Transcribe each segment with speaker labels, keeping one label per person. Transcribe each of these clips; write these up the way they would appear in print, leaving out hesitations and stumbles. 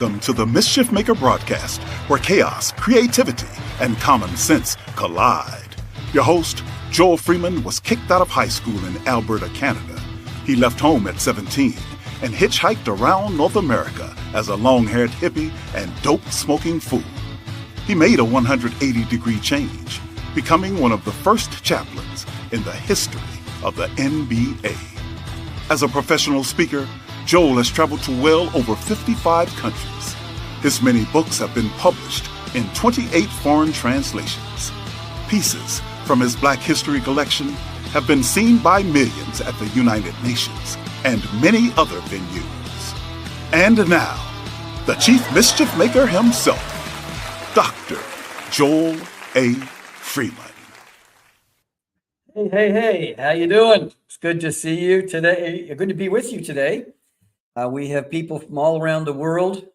Speaker 1: Welcome to the Mischief Maker broadcast, where chaos, creativity, and common sense collide. Your host, Joel Freeman, was kicked out of high school in Alberta, Canada. He left home at 17 and hitchhiked around North America as a long-haired hippie and dope-smoking fool. He made a 180-degree change, becoming one of the first chaplains in the history of the NBA. As a professional speaker, Joel has traveled to well over 55 countries. His many books have been published in 28 foreign translations. Pieces from his Black History collection have been seen by millions at the United Nations and many other venues. And now, the Chief Mischief Maker himself, Dr. Joel A. Freeman.
Speaker 2: Hey, how you doing? It's good to see you today. Good to be with you today. We have people from all around the world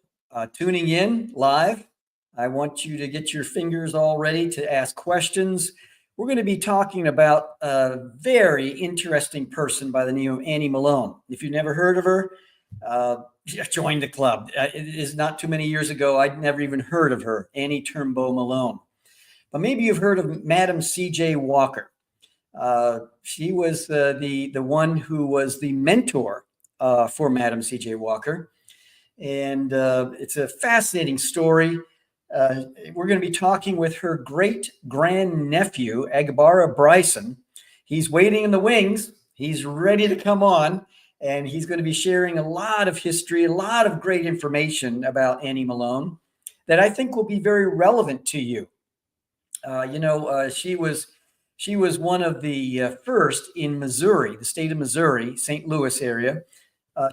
Speaker 2: tuning in live. I want you to get your fingers all ready to ask questions. We're going to be talking about a very interesting person by the name of Annie Malone. If you've never heard of her, join the club. It is not too many years ago, I'd never even heard of her, Annie Turnbo Malone. But maybe you've heard of Madam C.J. Walker. She was the one who was the mentor for Madam C.J. Walker. And it's a fascinating story. We're going to be talking with her great-grandnephew, Agbara Bryson. He's waiting in the wings. He's ready to come on. And he's going to be sharing a lot of history, a lot of great information about Annie Malone that I think will be very relevant to you. She was one of the first in Missouri, the state of Missouri, St. Louis area,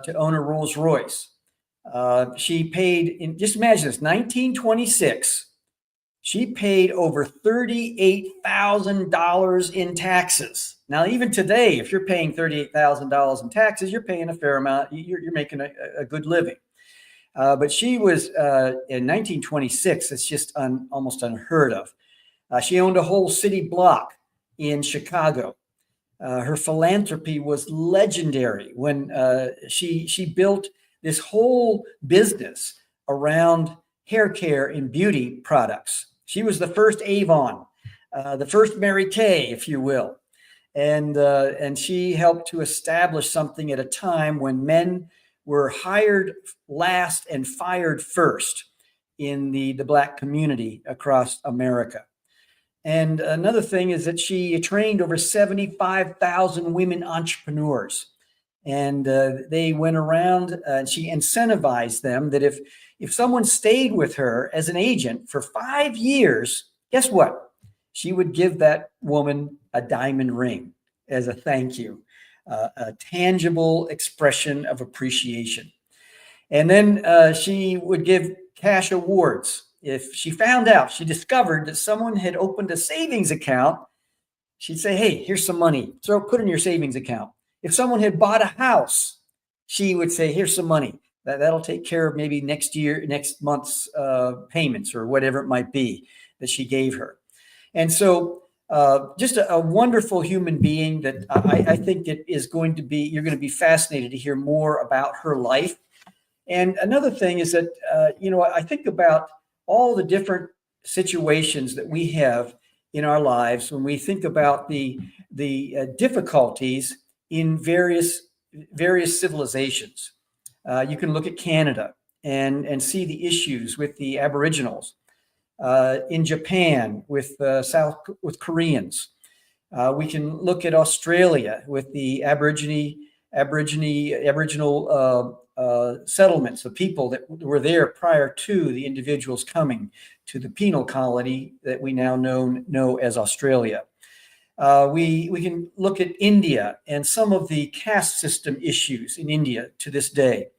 Speaker 2: to own a Rolls Royce. She paid, just imagine this, 1926, she paid over $38,000 in taxes. Now, even today, if you're paying $38,000 in taxes, you're paying a fair amount. You're making a good living. But she was, in 1926, it's just almost unheard of. She owned a whole city block in Chicago. Her philanthropy was legendary when she built this whole business around hair care and beauty products. She was the first Avon, the first Mary Kay, if you will. And she helped to establish something at a time when men were hired last and fired first in the Black community across America. And another thing is that she trained over 75,000 women entrepreneurs. And they went around and she incentivized them that if someone stayed with her as an agent for 5 years, guess what? She would give that woman a diamond ring as a thank you, a tangible expression of appreciation. And then she would give cash awards. If she discovered that someone had opened a savings account, she'd say, hey, here's some money. Put in your savings account. If someone had bought a house, she would say, here's some money. That'll take care of maybe next month's payments or whatever it might be that she gave her. And so just a wonderful human being that I think it is going to be, you're going to be fascinated to hear more about her life. And another thing is that, I think about all the different situations that we have in our lives when we think about the difficulties in various civilizations. You can look at Canada and see the issues with the Aboriginals. In Japan with Koreans. We can look at Australia with the Aboriginal settlements, the people that were there prior to the individuals coming to the penal colony that we now know as Australia. We can look at India and some of the caste system issues in India to this day.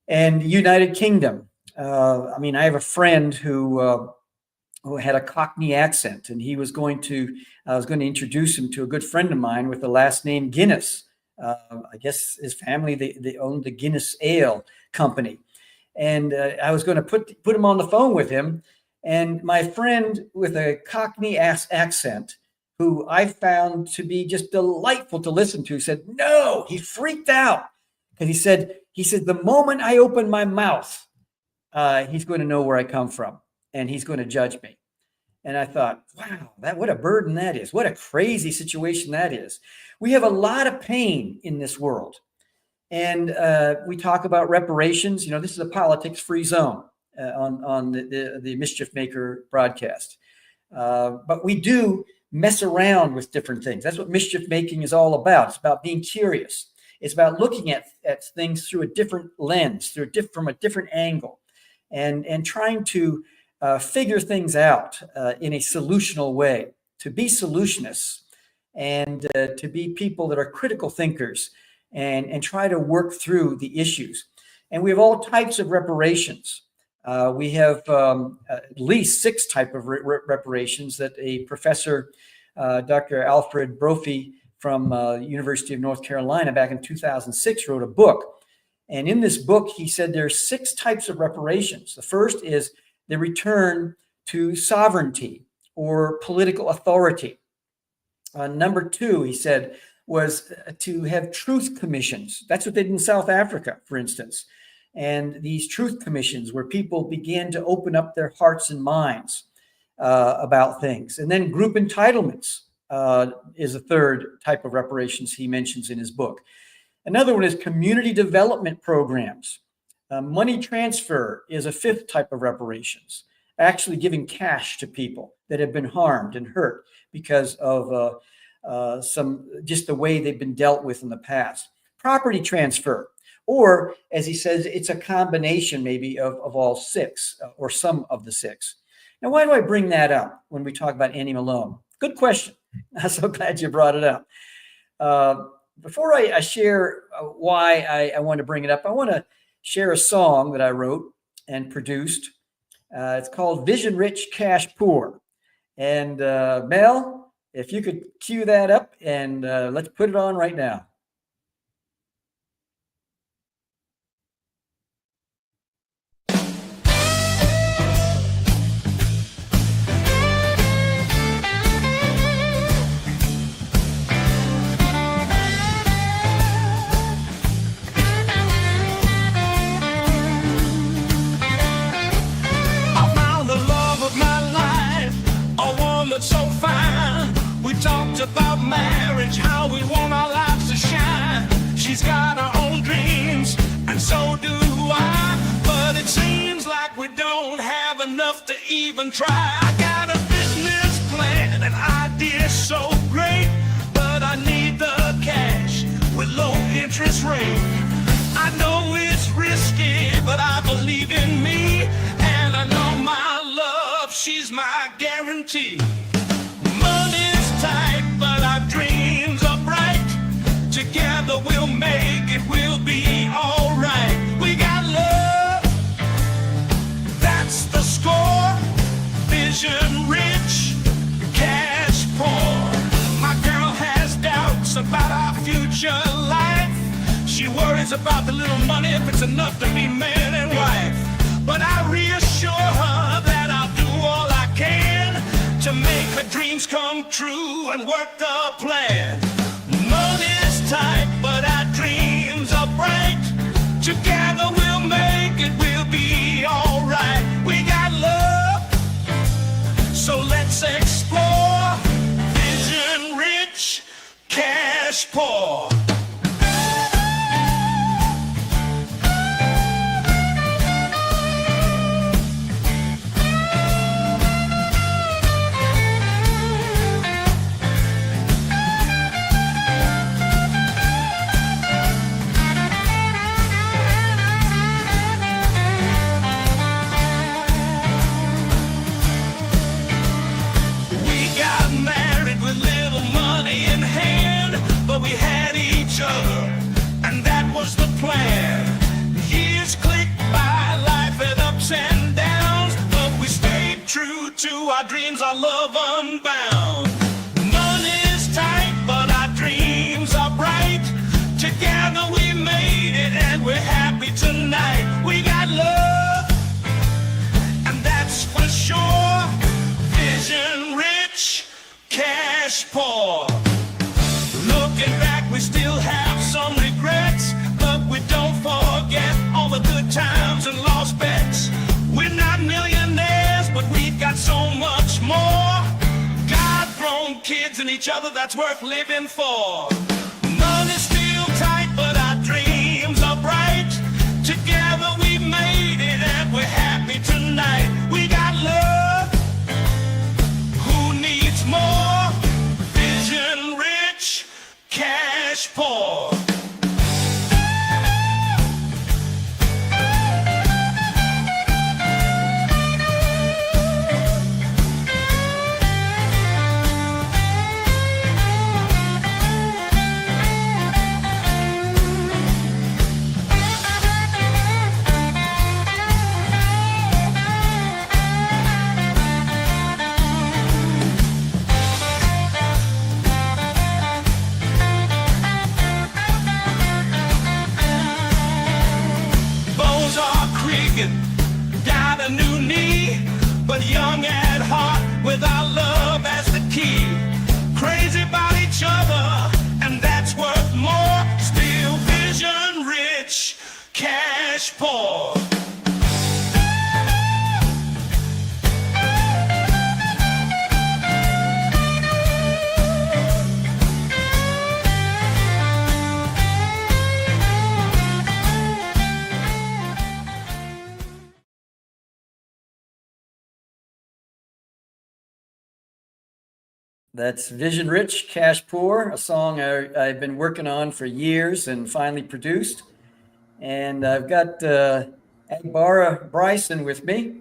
Speaker 2: And United Kingdom. I have a friend who had a Cockney accent, and I was going to introduce him to a good friend of mine with the last name Guinness. I guess his family, they owned the Guinness Ale Company. And I was going to put him on the phone with him. And my friend with a Cockney accent, who I found to be just delightful to listen to, said, no, he freaked out. And he said, the moment I opened my mouth, he's going to know where I come from, and he's going to judge me. And I thought, wow, what a burden that is. What a crazy situation that is. We have a lot of pain in this world. And we talk about reparations. This is a politics-free zone on the Mischief Maker broadcast. But we do mess around with different things. That's what mischief making is all about. It's about being curious. It's about looking at things through a different lens, from a different angle, and trying to figure things out in a solutional way, to be solutionists and to be people that are critical thinkers and try to work through the issues. And we have all types of reparations. We have at least 6 types of reparations that a professor, Dr. Alfred Brophy from University of North Carolina back in 2006 wrote a book. And in this book, he said there are 6 types of reparations. The first is the return to sovereignty or political authority. Number 2, he said, was to have truth commissions. That's what they did in South Africa, for instance. And these truth commissions where people began to open up their hearts and minds about things. And then group entitlements is a third type of reparations he mentions in his book. Another one is community development programs. Money transfer is a 5th type of reparations, actually giving cash to people that have been harmed and hurt because of just the way they've been dealt with in the past. Property transfer, or as he says, it's a combination maybe of all 6 or some of the 6. Now, why do I bring that up when we talk about Annie Malone? Good question. I'm so glad you brought it up. Before I share why I want to bring it up, I want to share a song that I wrote and produced. It's called Vision Rich, Cash Poor. And Mel, if you could cue that up and let's put it on right now.
Speaker 3: So fine. We talked about marriage, how we want our lives to shine. She's got her own dreams, and so do I. But it seems like we don't have enough to even try. I got a business plan, an idea so great, but I need the cash with low interest rate. I know it's risky, but I believe in me, and I know my love, she's my guarantee. Money's tight, but our dreams are bright. Together we'll make it, we'll be alright. We got love, that's the score. Vision rich, cash poor. My girl has doubts about our future life. She worries about the little money, if it's enough to be man and wife. But I reassure her that I'll do all I can to make her dreams come true and work the plan. Money's tight, but our dreams are bright. Together we'll make it, we'll be alright. We got love, so let's explore. Vision rich, cash poor. And that was the plan. Years clicked by, life had ups and downs, but we stayed true to our dreams, our love unbound. Money's tight, but our dreams are bright. Together we made it, and we're happy tonight. We got love, and that's for sure. Vision rich, cash poor. Looking back, we still have some regrets, but we don't forget all the good times and lost bets. in each other that's worth living for. Money's still tight, but our dreams are bright. Together we made it and we're happy tonight. We got love. Who needs more? Vision rich, cash poor. Got a new knee, but young at heart with our love as the key. Crazy about each other, and that's worth more. Still vision rich, cash poor.
Speaker 2: That's Vision Rich, Cash Poor, a song I've been working on for years and finally produced. And I've got Agbara Bryson with me.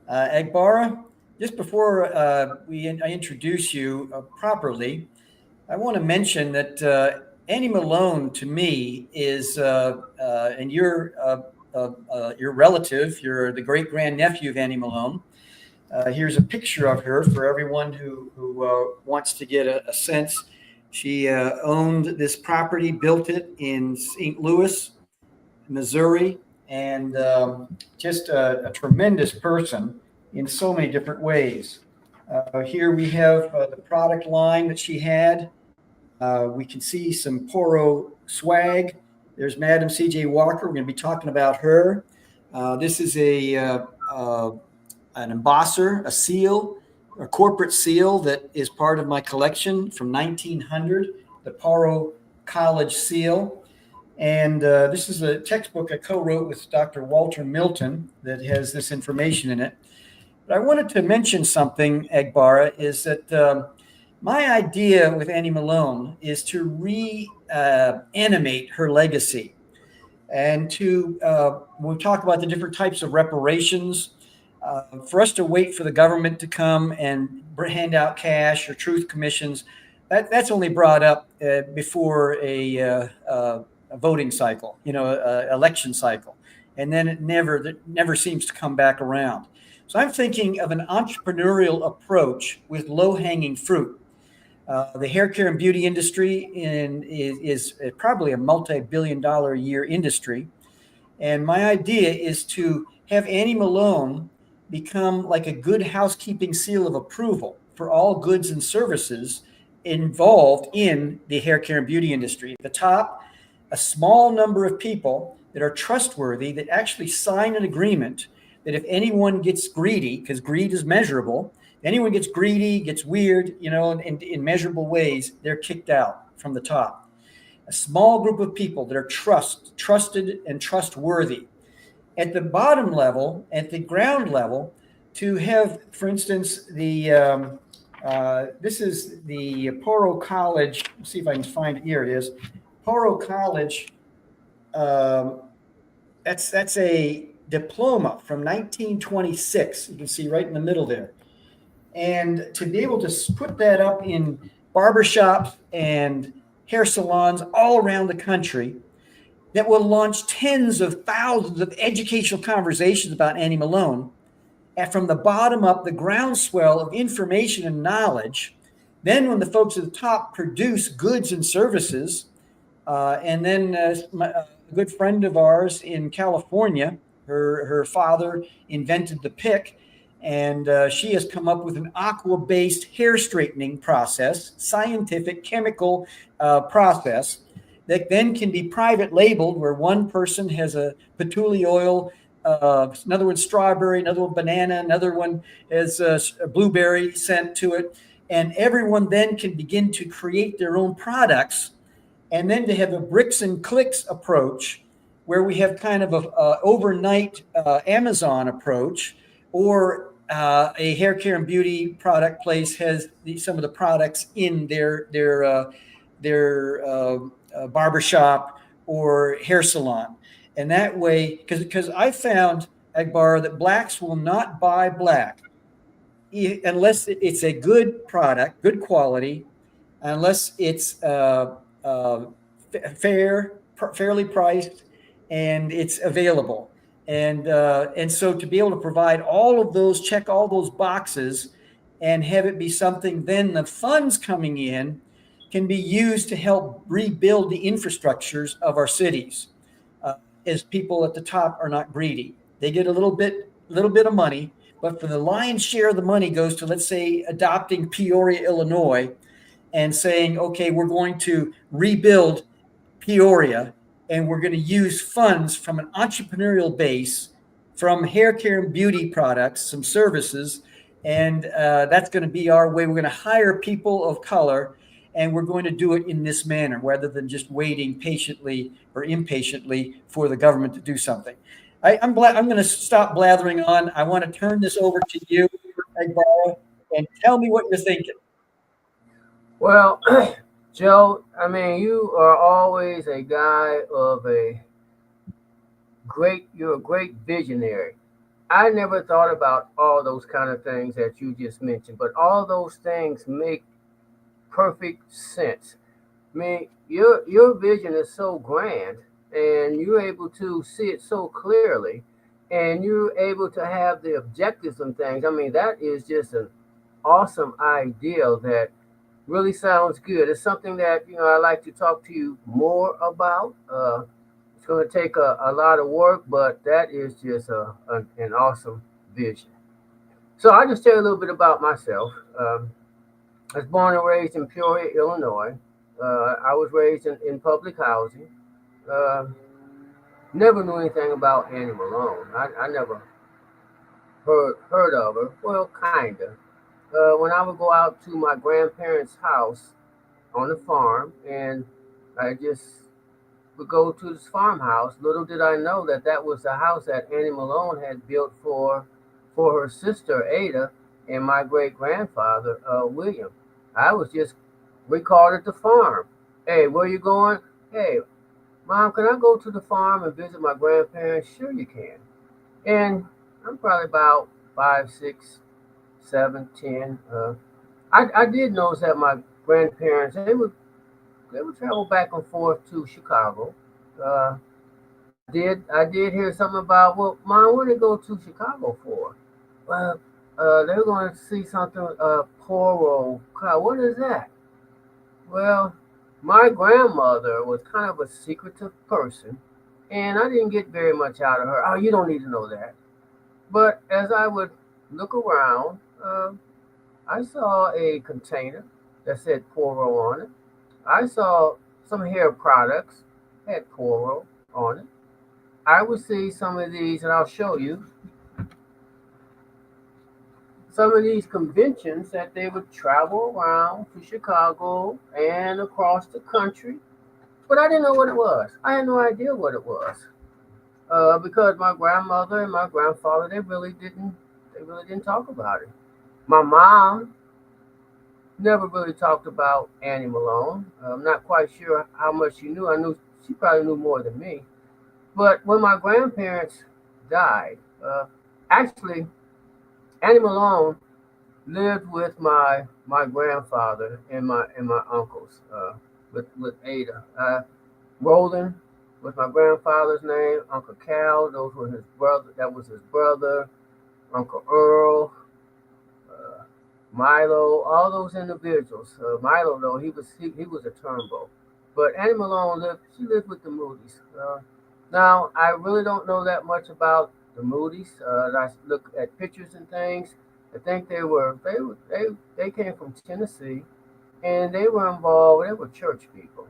Speaker 2: Agbara, just before I introduce you properly, I want to mention that Annie Malone to me is, and you're your relative, you're the great-grand nephew of Annie Malone. Here's a picture of her for everyone who wants to get a sense. She owned this property, built it in St. Louis, Missouri, and just a tremendous person in so many different ways. Here we have the product line that she had. We can see some Poro swag. There's Madam C.J. Walker. We're going to be talking about her. This is an embosser, a seal, a corporate seal that is part of my collection from 1900, the Poro College seal. And this is a textbook I co-wrote with Dr. Walter Milton that has this information in it. But I wanted to mention something, Agbara, is that my idea with Annie Malone is to reanimate her legacy. And to, when we talk about the different types of reparations, for us to wait for the government to come and hand out cash or truth commissions, that's only brought up before a voting cycle, election cycle. And then it never seems to come back around. So I'm thinking of an entrepreneurial approach with low-hanging fruit. The hair care and beauty industry is probably a multi-billion-dollar a year industry. And my idea is to have Annie Malone become like a good housekeeping seal of approval for all goods and services involved in the hair care and beauty industry. At the top, a small number of people that are trustworthy that actually sign an agreement that if anyone gets greedy, because greed is measurable, anyone gets greedy, gets weird, in measurable ways, they're kicked out from the top. A small group of people that are trusted and trustworthy. At the bottom level, at the ground level, to have, for instance, this is the Poro College. Let's see if I can find it. Here it is. Poro College. That's a diploma from 1926. You can see right in the middle there. And to be able to put that up in barbershops and hair salons all around the country, that will launch tens of thousands of educational conversations about Annie Malone, and from the bottom up, the groundswell of information and knowledge. Then when the folks at the top produce goods and services, and then a good friend of ours in California, her father invented the pick, and she has come up with an aqua-based hair straightening process, scientific chemical process, that then can be private labeled, where one person has a patchouli oil, another one strawberry, another one banana, another one has a blueberry scent to it. and everyone then can begin to create their own products, and then to have a bricks and clicks approach where we have kind of a overnight Amazon approach, or a hair care and beauty product place has some of the products in their barbershop or hair salon. And that way, because I found, Agbara, that blacks will not buy black unless it's a good product, good quality, unless it's fairly priced, and it's available. And so to be able to provide all of those, check all those boxes, and have it be something, then the funds coming in can be used to help rebuild the infrastructures of our cities. As people at the top are not greedy, they get a little bit of money, but for the lion's share of the money goes to, let's say, adopting Peoria, Illinois, and saying, okay, we're going to rebuild Peoria, and we're going to use funds from an entrepreneurial base, from hair care and beauty products, some services, and that's going to be our way. We're going to hire people of color, and we're going to do it in this manner rather than just waiting patiently or impatiently for the government to do something. I'm going to stop blathering on. I want to turn this over to you, Agbara, and tell me what you're thinking.
Speaker 4: Well, Joe, I mean, you are always a guy of you're a great visionary. I never thought about all those kind of things that you just mentioned, but all those things make perfect sense. I mean, your vision is so grand, and you're able to see it so clearly, and you're able to have the objectives and things. I mean, that is just an awesome idea that really sounds good. It's something that I like to talk to you more about. It's going to take a lot of work, but that is just an awesome vision. So I'll just tell you a little bit about myself. I was born and raised in Peoria, Illinois. I was raised in public housing. Uh, Never knew anything about Annie Malone. I never heard of her. Well, kinda. When I would go out to my grandparents' house on the farm, and I just would go to this farmhouse. Little did I know that that was the house that Annie Malone had built for her sister Ada and my great grandfather William. I was just We called it the farm. Hey, where you going? Hey, Mom, can I go to the farm and visit my grandparents? Sure, you can. And I'm probably about 5, 6, 7, 10. I did notice that my grandparents they would travel back and forth to Chicago. Uh, I did hear something about, well, Mom, what did they go to Chicago for? Well, they were going to see something. Poro. God, what is that? Well, my grandmother was kind of a secretive person, and I didn't get very much out of her. Oh, you don't need to know that. But as I would look around, I saw a container that said Poro on it. I saw some hair products had Poro on it. I would see some of these, and I'll show you some of these conventions that they would travel around to Chicago and across the country. But I didn't know what it was. I had no idea what it was, because my grandmother and my grandfather they really didn't talk about it. My mom never really talked about Annie Malone. I'm not quite sure how much she knew. I knew she probably knew more than me. But when my grandparents died, actually, Annie Malone lived with my grandfather and my uncles, with Ada. Roland was my grandfather's name. Uncle Cal, those were his brother. That was his brother. Uncle Earl, uh, Milo, all those individuals. Milo, though, he was a Turnbo. But Annie Malone lived with the Moody's. Now I really don't know that much about the Moody's. I look at pictures and things. I think they came from Tennessee, and they were involved. They were church people.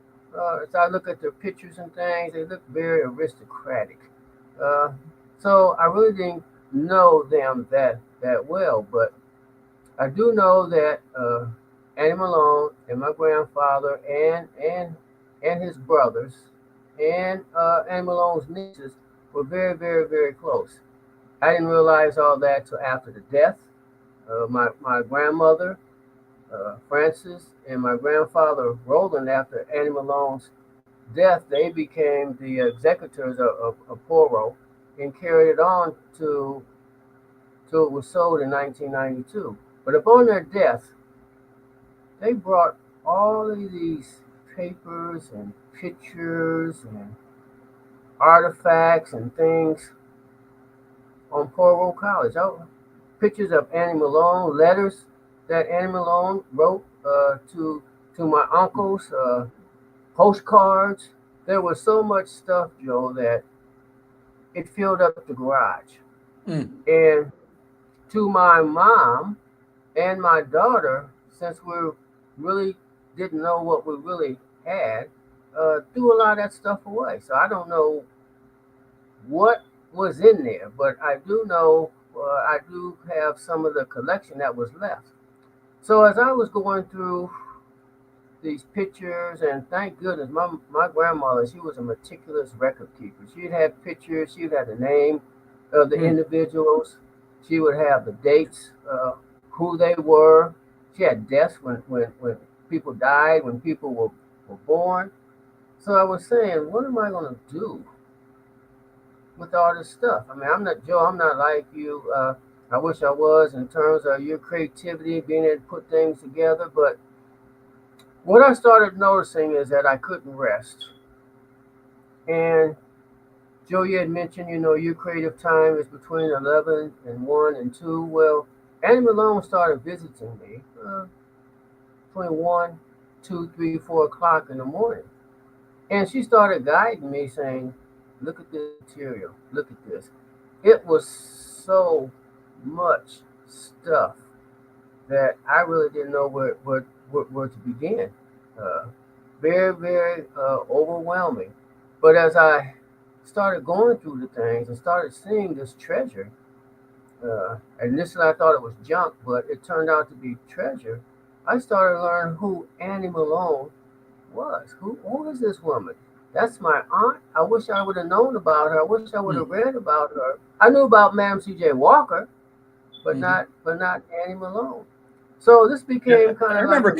Speaker 4: As I look at their pictures and things, they look very aristocratic. Uh, so I really didn't know them that well, but I do know that Annie Malone and my grandfather and his brothers and Annie Malone's nieces were very, very, very close. I didn't realize all that till after the death. My grandmother, Frances, and my grandfather, Roland, after Annie Malone's death, they became the executors of Poro and carried it on till it was sold in 1992. But upon their death, they brought all of these papers and pictures and artifacts and things on Poro College. Pictures of Annie Malone, letters that Annie Malone wrote to my uncles, postcards. There was so much stuff, Joe, that it filled up the garage. And to my mom and my daughter, since we really didn't know what we really had, threw a lot of that stuff away. So I don't know what was in there, but I do know I do have some of the collection that was left. So as I was going through these pictures, and thank goodness, my grandmother, she was a meticulous record keeper. She'd have pictures, she'd have the name of the individuals, she would have the dates, who they were. She had deaths when people died, when people were born. So I was saying, what am I going to do with all this stuff? I mean, I'm not Joe, I'm not like you. I wish I was in terms of your creativity, being able to put things together. But what I started noticing is that I couldn't rest. And Joe, you had mentioned, your creative time is between 11 and 1 and 2. Well, Annie Malone started visiting me between 1, 2, 3, 4 o'clock in the morning. And she started guiding me, saying, look at this material, look at this. It was so much stuff that I really didn't know where to begin. Very, very overwhelming. But as I started going through the things and started seeing this treasure, initially I thought it was junk, but it turned out to be treasure. I started learning who Annie Malone was. Who is this woman? That's my aunt. I wish I would have known about her. I wish I would have read about her. I knew about Madam C.J. Walker, but not Annie Malone. So this became kind of.
Speaker 2: I remember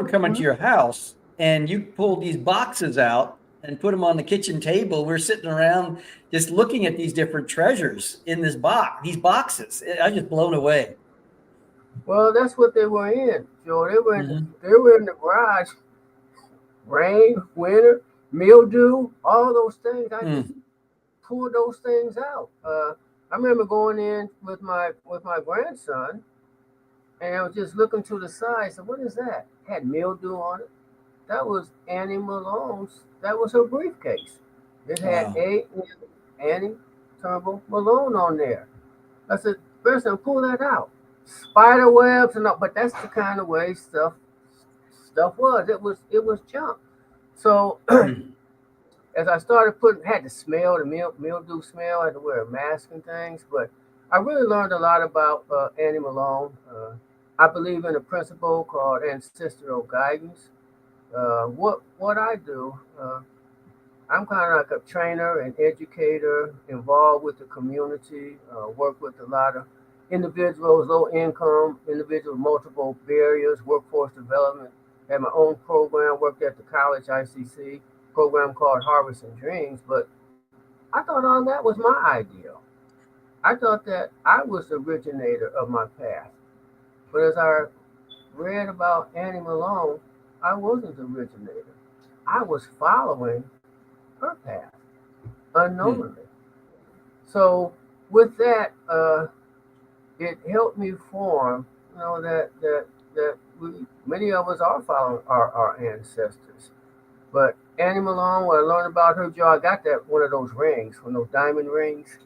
Speaker 2: coming to your house, and you pulled these boxes out and put them on the kitchen table. We're sitting around just looking at these different treasures in these boxes. I was just blown away.
Speaker 4: Well, that's what they were in, Joe. They were in the garage. Rain, winter, mildew, all those things. I just pulled those things out. I remember going in with my grandson, and I was just looking to the side. So what is that? It had mildew on it. That was Annie Malone's. That was her briefcase. It had Annie Turnbo Malone on there. I said, "Grandson, pull that out." Spider webs and all, but that's the kind of way stuff was. It was junk. So as I started had to smell the mildew smell, I had to wear a mask and things. But I really learned a lot about Annie Malone. I believe in a principle called ancestral guidance. What I do, I'm kind of like a trainer and educator, involved with the community, work with a lot of individuals, low income, individuals, multiple barriers, workforce development. Had my own program, worked at the college ICC program called Harvesting Dreams, but I thought all that was my ideal. I thought that I was the originator of my path. But as I read about Annie Malone, I wasn't the originator. I was following her path unknowingly. So with that, it helped me form, that many of us are following our ancestors. But Annie Malone, when I learned about her, Joe, I got one of those rings, one of those diamond rings,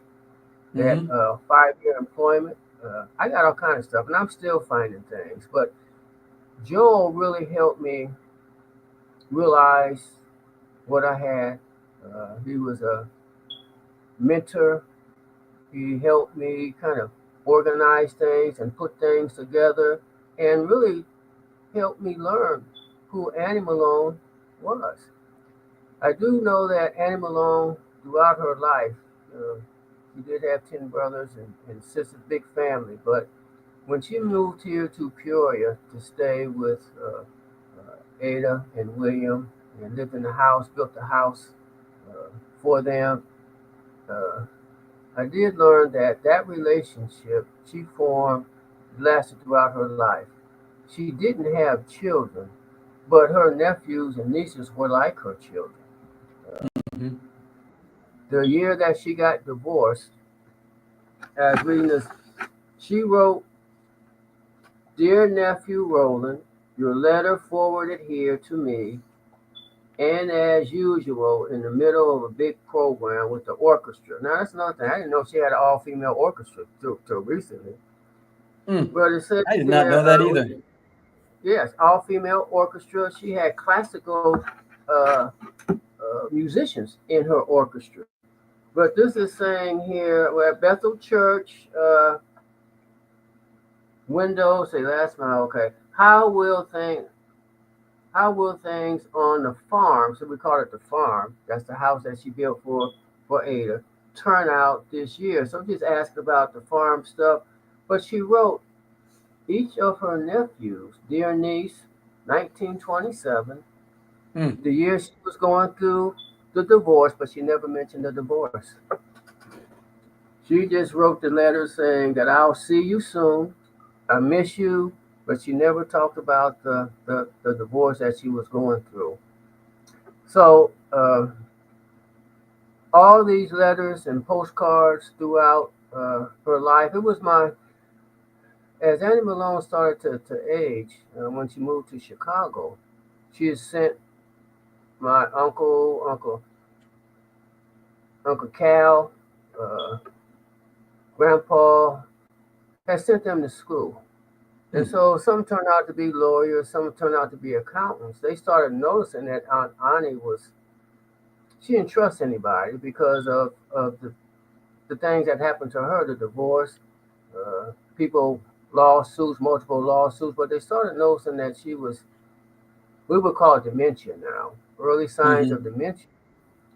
Speaker 4: that 5-year employment. I got all kinds of stuff, and I'm still finding things. But Joel really helped me realize what I had. He was a mentor. He helped me kind of organize things and put things together, and really helped me learn who Annie Malone was. I do know that Annie Malone, throughout her life, uh, she did have 10 brothers and sisters, big family. But when she moved here to Peoria to stay with Ada and William and lived in the house, built the house uh, for them, uh, I did learn that that relationship she formed lasted throughout her life. She didn't have children, but her nephews and nieces were like her children.
Speaker 2: Mhm.
Speaker 4: The year that she got divorced, as reading this, she wrote, "Dear nephew Roland, your letter forwarded here to me, and as usual, in the middle of a big program with the orchestra." Now that's another thing. I didn't know she had an all-female orchestra till recently.
Speaker 2: Mm.
Speaker 4: But it says
Speaker 2: I did not
Speaker 4: here,
Speaker 2: know that either.
Speaker 4: yes, all-female orchestra. She had classical uh, musicians in her orchestra. But this is saying here, we're at Bethel Church, windows, say last mile, okay. How will things on the farm, so we call it the farm, that's the house that she built for Ada, turn out this year? So just asked about the farm stuff. But she wrote, each of her nephews, dear niece, 1927,
Speaker 2: Mm.
Speaker 4: the year she was going through the divorce, but she never mentioned the divorce. She just wrote the letter saying that I'll see you soon. I miss you, but she never talked about the divorce that she was going through. So all these letters and postcards throughout her life, it was as Annie Malone started to age, when she moved to Chicago, she had sent my Uncle Cal, uh, Grandpa, had sent them to school. And
Speaker 2: Mm.
Speaker 4: so some turned out to be lawyers, some turned out to be accountants. They started noticing that Aunt Annie she didn't trust anybody because of the things that happened to her, the divorce, people, lawsuits, multiple lawsuits. But they started noticing that we would call it dementia now, early signs of
Speaker 2: Mhm.
Speaker 4: dementia.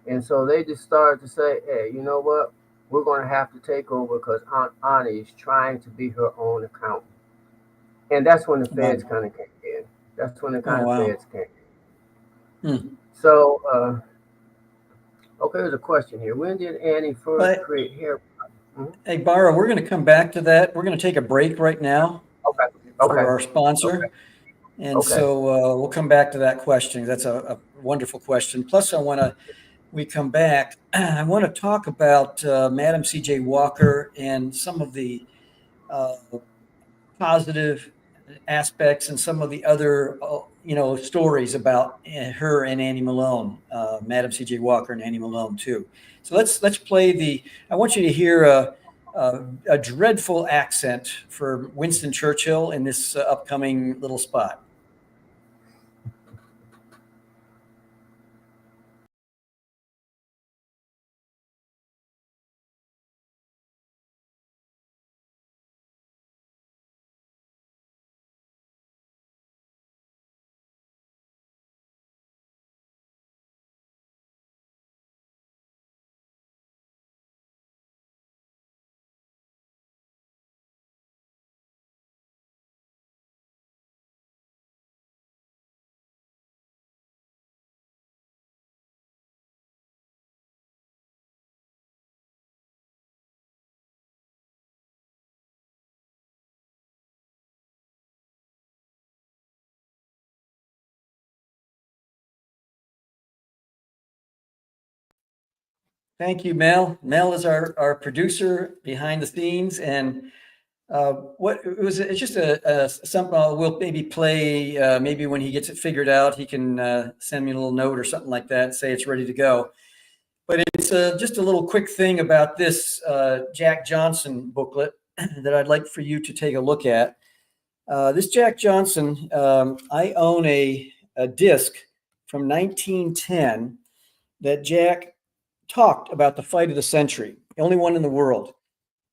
Speaker 4: And so they just started to say, hey, you know what? We're going to have to take over because Aunt Annie is trying to be her own accountant. And that's when the feds
Speaker 2: Wow.
Speaker 4: kind of came in. That's when the
Speaker 2: Oh,
Speaker 4: kind of
Speaker 2: wow.
Speaker 4: feds came.
Speaker 2: Mm.
Speaker 4: So, okay, there's a question here. When did Annie first
Speaker 2: But
Speaker 4: create hair? Mhm.
Speaker 2: hey, Bara, we're going to come back to that. We're going to take a break right now
Speaker 4: Okay,
Speaker 2: for
Speaker 4: okay,
Speaker 2: our
Speaker 4: okay,
Speaker 2: sponsor. And
Speaker 4: okay.
Speaker 2: so we'll come back to that question. That's a wonderful question. Plus, we come back, I want to talk about Madam C.J. Walker and some of the uh, positive aspects and some of the other, stories about her and Annie Malone, Madam C.J. Walker and Annie Malone too. So let's play I want you to hear a dreadful accent for Winston Churchill in this upcoming little spot. Thank you, Mel. Mel is our producer behind the scenes, and what it was, it's just a something we'll maybe play. Maybe when he gets it figured out, he can send me a little note or something like that, say it's ready to go. But it's just a little quick thing about this Jack Johnson booklet that I'd like for you to take a look at. This Jack Johnson, I own a disc from 1910 that Jack talked about the fight of the century, the only one in the world.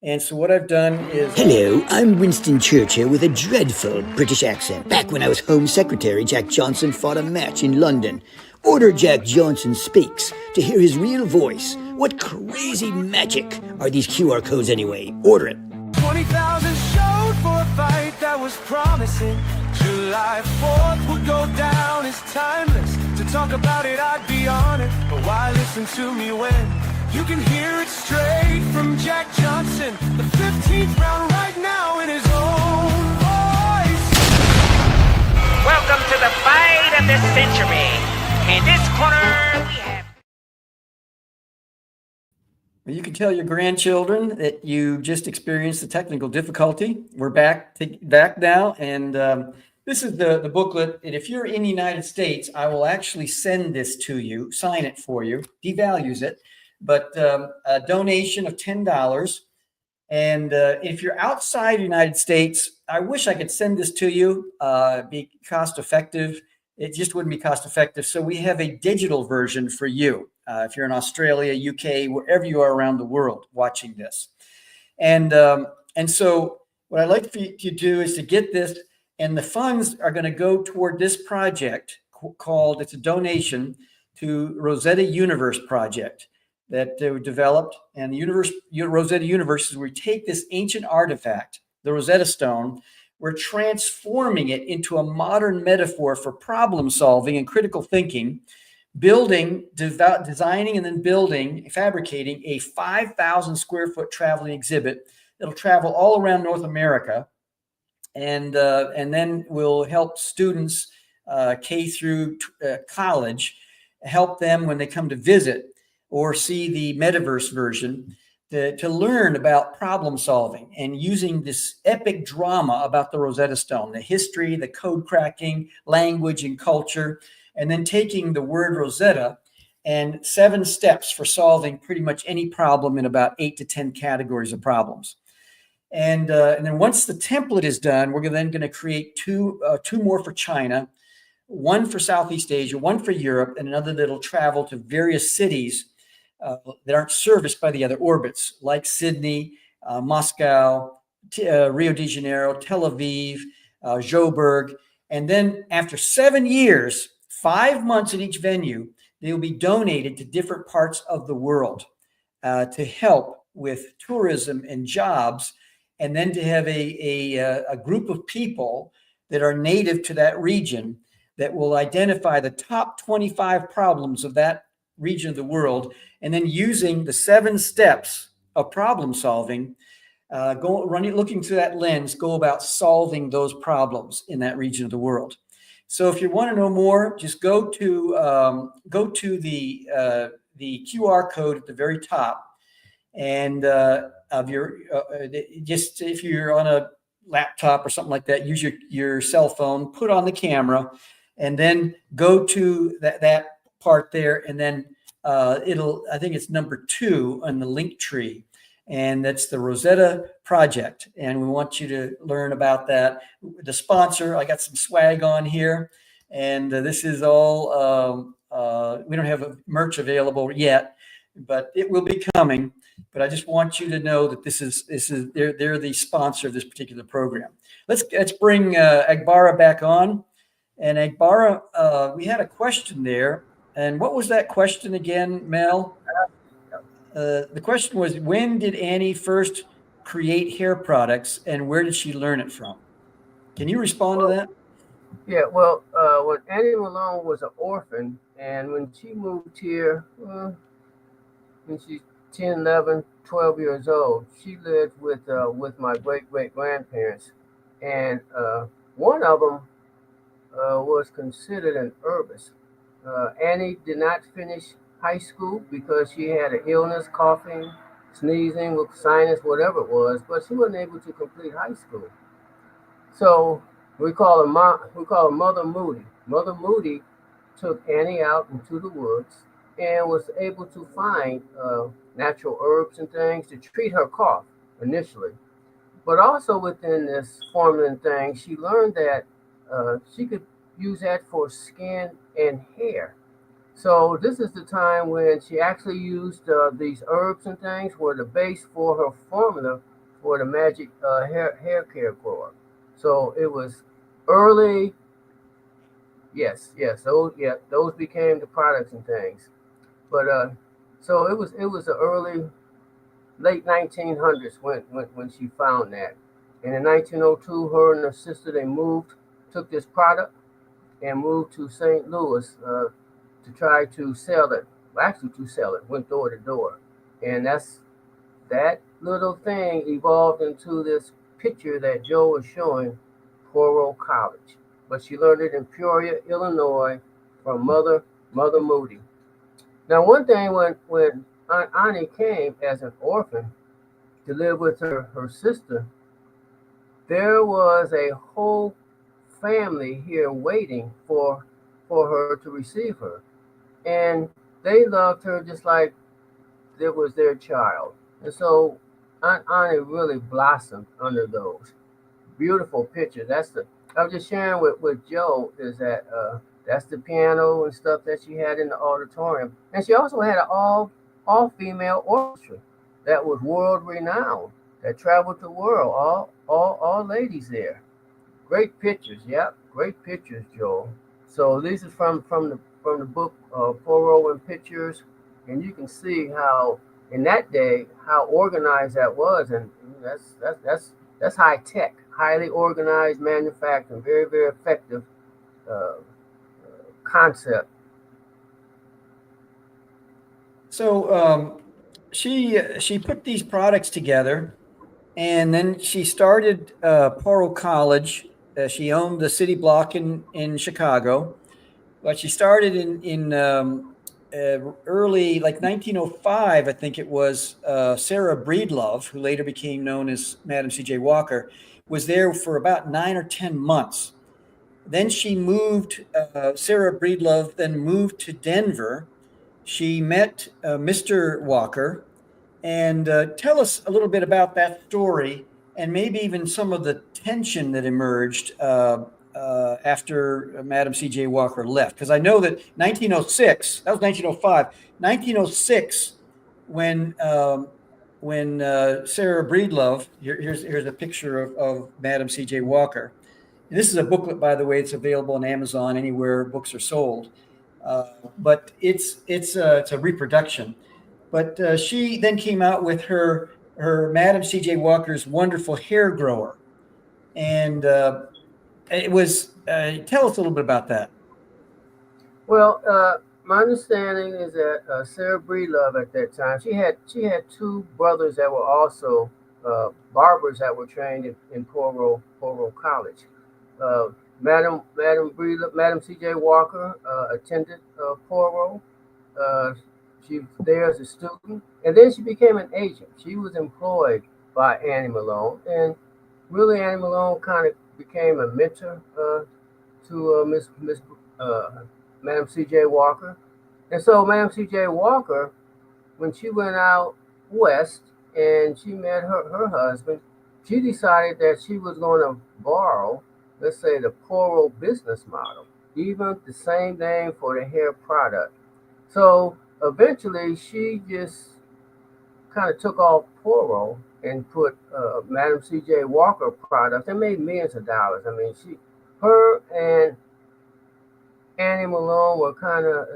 Speaker 2: And so what I've done is...
Speaker 5: Hello, I'm Winston Churchill with a dreadful British accent. Back when I was Home Secretary, Jack Johnson fought a match in London. Order Jack Johnson Speaks to hear his real voice. What crazy magic are these QR codes anyway? Order it.
Speaker 3: 20,000 showed for a fight that was promising. July 4th would go down as timeless. To talk about it, I'd be on it. But why listen to me when you can hear it straight from Jack Johnson, the 15th round right now in his own voice.
Speaker 6: Welcome to the fight of the century. In this corner, we have...
Speaker 2: You can tell your grandchildren that you just experienced a technical difficulty. We're back now, and this is the booklet. And if you're in the United States, I will actually send this to you, sign it for you, devalues it, but a donation of $10. And if you're outside the United States, I wish I could send this to you, be cost effective. It just wouldn't be cost effective. So we have a digital version for you. If you're in Australia, UK, wherever you are around the world watching this. And so what I'd like for you to do is to get this, and the funds are going to go toward this project called, it's a donation to Rosetta Universe project that they were developed. And the Rosetta Universe is where we take this ancient artifact, the Rosetta Stone, we're transforming it into a modern metaphor for problem solving and critical thinking, building, designing, and then building, fabricating a 5,000 square foot traveling exhibit that'll travel all around North America, and then will help students K through college, help them when they come to visit or see the metaverse version to learn about problem solving and using this epic drama about the Rosetta Stone, the history, the code cracking, language, and culture. And then taking the word Rosetta and 7 steps for solving pretty much any problem in about 8 to 10 categories of problems. And then once the template is done, we're then going to create two more for China, one for Southeast Asia, one for Europe, and another that'll travel to various cities that aren't serviced by the other orbits, like Sydney, Moscow, Rio de Janeiro, Tel Aviv, Joburg. And then after 7 years, 5 months in each venue, they will be donated to different parts of the world to help with tourism and jobs, and then to have a group of people that are native to that region that will identify the top 25 problems of that region of the world, and then using the 7 steps of problem solving, looking through that lens, go about solving those problems in that region of the world. So if you want to know more, just go to the QR code at the very top, and of your just if you're on a laptop or something like that, use your cell phone, put on the camera, and then go to that part there, and then I think it's number 2 on the link tree. And that's the Rosetta Project. And we want you to learn about that. The sponsor, I got some swag on here. And this is all, we don't have a merch available yet, but it will be coming. But I just want you to know that they're the sponsor of this particular program. Let's bring Agbara back on. And Agbara, we had a question there. And what was that question again, Mel? The question was, when did Annie first create hair products, and where did she learn it from? Can you respond to that?
Speaker 4: Yeah, well, when Annie Malone was an orphan, and when she moved here, when she's 10, 11, 12 years old, she lived with my great-great-grandparents. And one of them was considered an herbist. Annie did not finish high school because she had an illness, coughing, sneezing, with sinus, whatever it was, but she wasn't able to complete high school. So we call her Mother Moody. Mother Moody took Annie out into the woods and was able to find natural herbs and things to treat her cough initially. But also within this formula thing, she learned that she could use that for skin and hair. So this is the time when she actually used these herbs and things were the base for her formula for the Magic hair care grower. So it was early. Yes, those became the products and things. But so it was the early late 1900s when she found that. And in 1902, her and her sister they moved, took this product and moved to St. Louis to try to sell it. Well, actually, to sell it, went door to door, and that little thing evolved into this picture that Joe was showing, Poro College. But she learned it in Peoria, Illinois, from Mother Moody. Now, one thing when Aunt Annie came as an orphan to live with her sister, there was a whole family here waiting for her to receive her. And they loved her just like it was their child. And so Aunt Annie really blossomed under those beautiful pictures. I was just sharing with Joe is that that's the piano and stuff that she had in the auditorium. And she also had an all female orchestra that was world renowned, that traveled the world, all ladies there. Great pictures, yep, great pictures, Joel. So these are from the book Poro and Pictures, and you can see how in that day how organized that was, and that's high tech, highly organized manufacturing, very very effective uh, concept.
Speaker 2: So she put these products together, and then she started Poro College. She owned the city block in Chicago, but she started in early, like 1905, I think it was. Sarah Breedlove, who later became known as Madam C.J. Walker, was there for about 9 or 10 months. Then she moved. Sarah Breedlove then moved to Denver. She met Mr. Walker, and tell us a little bit about that story, and maybe even some of the tension that emerged after Madam C.J. Walker left. Because I know that 1906, that was 1905, 1906, when Sarah Breedlove, here's a picture of Madam C.J. Walker. And this is a booklet, by the way. It's available on Amazon anywhere books are sold. Uh, but it's a reproduction. But she then came out with her Madam C.J. Walker's wonderful hair grower, and it was. Tell us a little bit about that.
Speaker 4: Well, my understanding is that Sarah Breedlove at that time she had two brothers that were also barbers that were trained in Poro College. Uh, Madam C.J. Walker attended Poro. Uh, she was there as a student, and then she became an agent. She was employed by Annie Malone, and really Annie Malone kind of became a mentor to Miss uh, Madam C.J. Walker. And so Madam C.J. Walker, when she went out west and she met her husband, she decided that she was going to borrow, let's say, the Poro business model, even the same name for the hair product. So eventually she just kind of took off Poro and put Madam C.J. Walker products and made millions of dollars. I mean, her and Annie Malone were kind of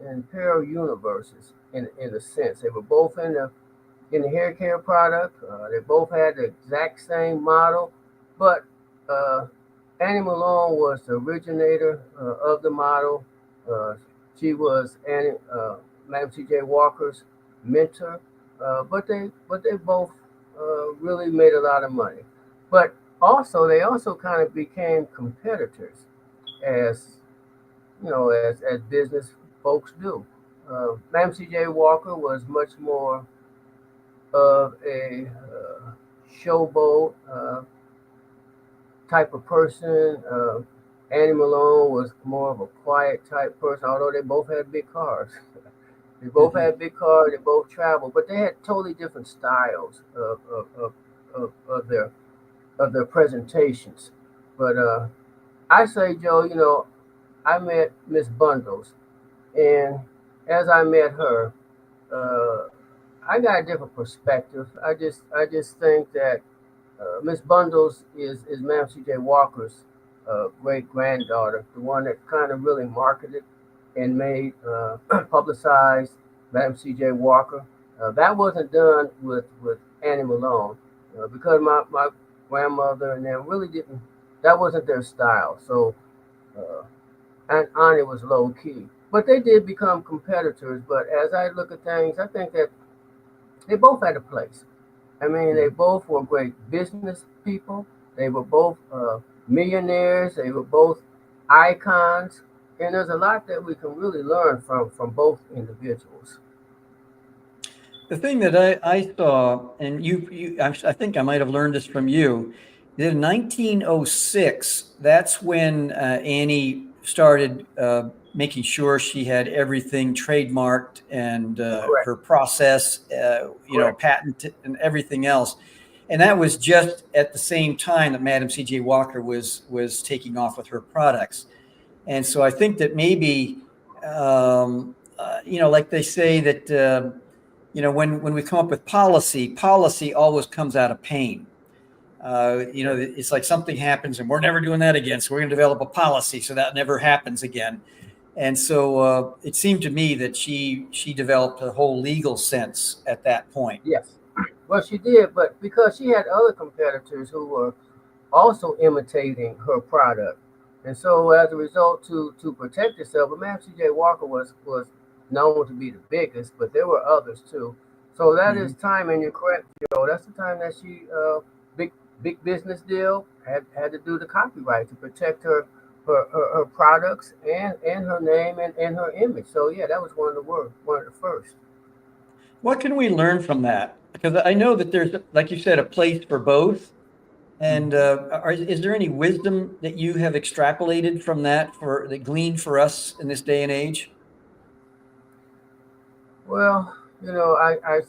Speaker 4: in parallel universes in a sense. They were both in the hair care product. They both had the exact same model, but uh, Annie Malone was the originator of the model. Uh, she was Madam C.J. Walker's mentor, but they both really made a lot of money. But also, they also kind of became competitors, as as business folks do. Madam C.J. Walker was much more of a showboat type of person. Annie Malone was more of a quiet type person, although they both had big cars. They both had big cars, they both traveled, but they had totally different styles of their presentations. But I say, Joe, I met Miss Bundles, and as I met her, uh, I got a different perspective. I just think that Miss Bundles is Madam C.J. Walker's great granddaughter, the one that kind of really marketed and made publicized Madam C.J. Walker. That wasn't done with Annie Malone because my grandmother and them really didn't. That wasn't their style. So and Annie was low key, but they did become competitors. But as I look at things, I think that they both had a place. I mean, they both were great business people. They were both millionaires. They were both icons. And there's a lot that we can really learn from both individuals.
Speaker 2: The thing that I saw, and I think I might have learned this from you, that in 1906, that's when Annie started making sure she had everything trademarked and her process, patent and everything else. And that was just at the same time that Madam C.J. Walker was taking off with her products. And so I think that maybe, like they say that, when we come up with policy always comes out of pain. It's like something happens and we're never doing that again. So we're going to develop a policy so that never happens again. And so it seemed to me that she developed a whole legal sense at that point.
Speaker 4: Yes. Well, she did, but because she had other competitors who were also imitating her product. And so as a result, to protect herself, but Madam C.J. Walker was known to be the biggest, but there were others too. So that is time, and you're correct, Joe. That's the time that she big business deal had to do the copyright to protect her products and her name and her image. So yeah, that was one of the first.
Speaker 2: What can we learn from that? Because I know that there's, like you said, a place for both. And is there any wisdom that you have extrapolated from that that gleaned for us in this day and age?
Speaker 4: Well, I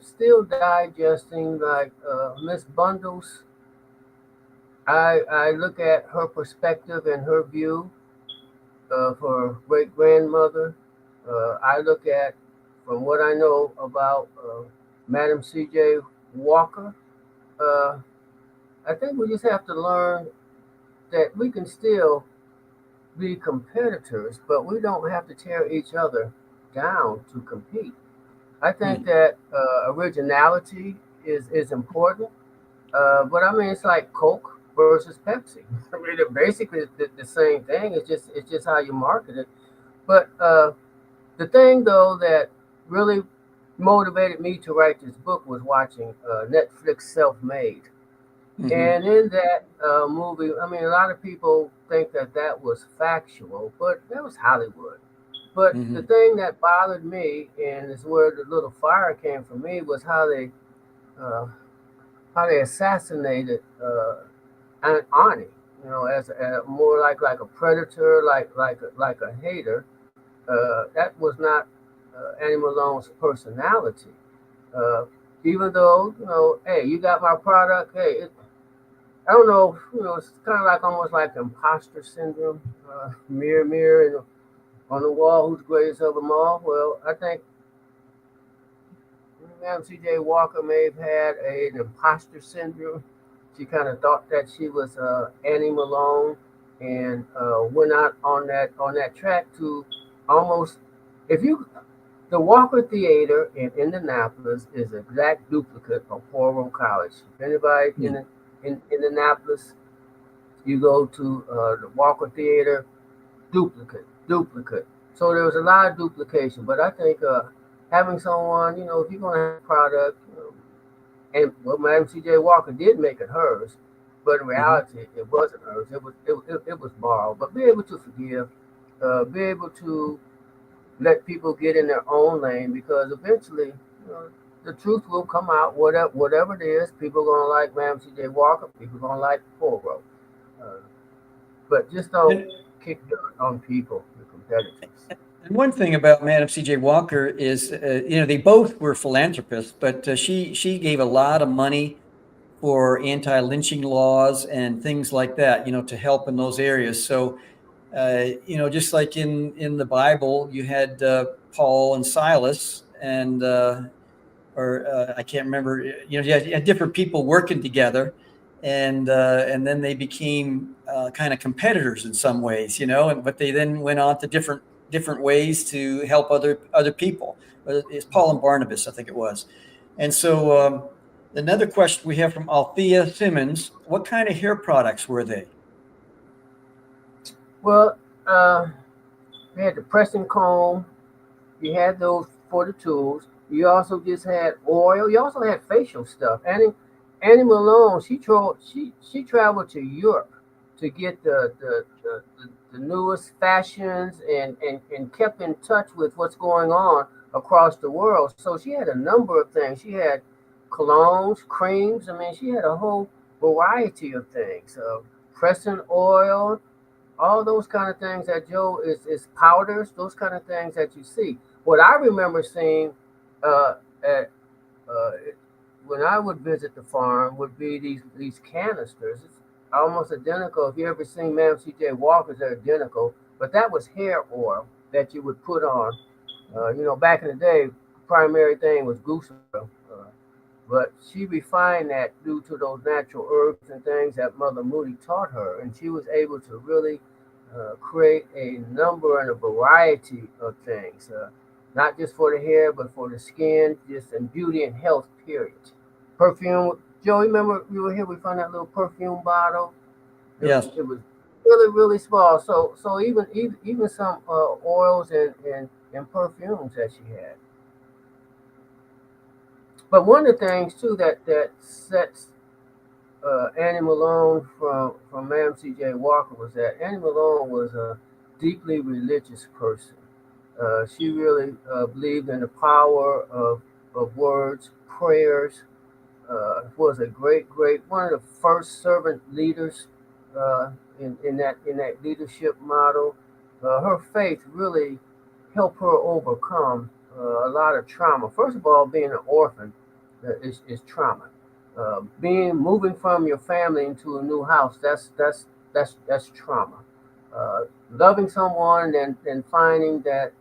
Speaker 4: still digesting like Miss Bundles. I look at her perspective and her view for great grandmother. I look at from what I know about Madam C.J. Walker. I think we just have to learn that we can still be competitors, but we don't have to tear each other down to compete. I think that originality is important, but I mean it's like Coke versus Pepsi. I mean they're basically the same thing. It's just how you market it. But the thing though that really motivated me to write this book was watching Netflix Self-Made. And in that movie, I mean, a lot of people think that was factual, but that was Hollywood. But the thing that bothered me, and is where the little fire came from me, was how they assassinated Annie. As more like a predator, like a hater. That was not Annie Malone's personality. Even though hey, you got my product. Hey, I don't know. It's kind of like almost like imposter syndrome. Mirror, mirror, and on the wall, who's greatest of them all? Well, I think Madam C.J. Walker may have had an imposter syndrome. She kind of thought that she was Annie Malone, and went out on that track to almost the Walker Theater in Indianapolis is an exact duplicate of Fort College. If anybody in Indianapolis, you go to the Walker Theater, duplicate. So there was a lot of duplication, but I think having someone, if you're going to have a product, and Madam C.J. Walker did make it hers, but in reality, it wasn't hers. It was borrowed. But be able to forgive, be able to let people get in their own lane, because eventually, the truth will come out. Whatever it is, people are gonna like Madam C.J. Walker. People are gonna like Poro. But just don't kick dirt on people, the competitors.
Speaker 2: And one thing about Madam C.J. Walker is, they both were philanthropists, but she gave a lot of money for anti-lynching laws and things like that, to help in those areas. So, just like in the Bible, you had Paul and Silas, and I can't remember. You had different people working together, and then they became kind of competitors in some ways, but they then went on to different ways to help other people. It's Paul and Barnabas, I think it was. And so another question we have from Althea Simmons: what kind of hair products were they?
Speaker 4: Well, you had the pressing comb. You had those for the tools. You also just had oil. You also had facial stuff. Annie Malone, she traveled to Europe to get the newest fashions and kept in touch with what's going on across the world. So she had a number of things. She had colognes, creams. I mean, she had a whole variety of things. Pressing oil, all those kind of things that Joe is powders, those kind of things that you see. What I remember seeing at when I would visit the farm would be these canisters. It's almost identical. If you ever seen Madam C.J. Walker's, they're identical. But that was hair oil that you would put on. Back in the day, primary thing was goose oil. But she refined that due to those natural herbs and things that Mother Moody taught her. And she was able to really create a number and a variety of things. Not just for the hair, but for the skin, just in beauty and health, period. Perfume. Joe, remember we were here, we found that little perfume bottle?
Speaker 2: Yes.
Speaker 4: It was really, really small. So even some oils and perfumes that she had. But one of the things too that sets Annie Malone from Madam C.J. Walker was that Annie Malone was a deeply religious person. She really believed in the power of words, prayers. Was a great one of the first servant leaders in that leadership model. Her faith really helped her overcome a lot of trauma. First of all, being an orphan is trauma. Moving from your family into a new house, that's trauma. Loving someone and finding that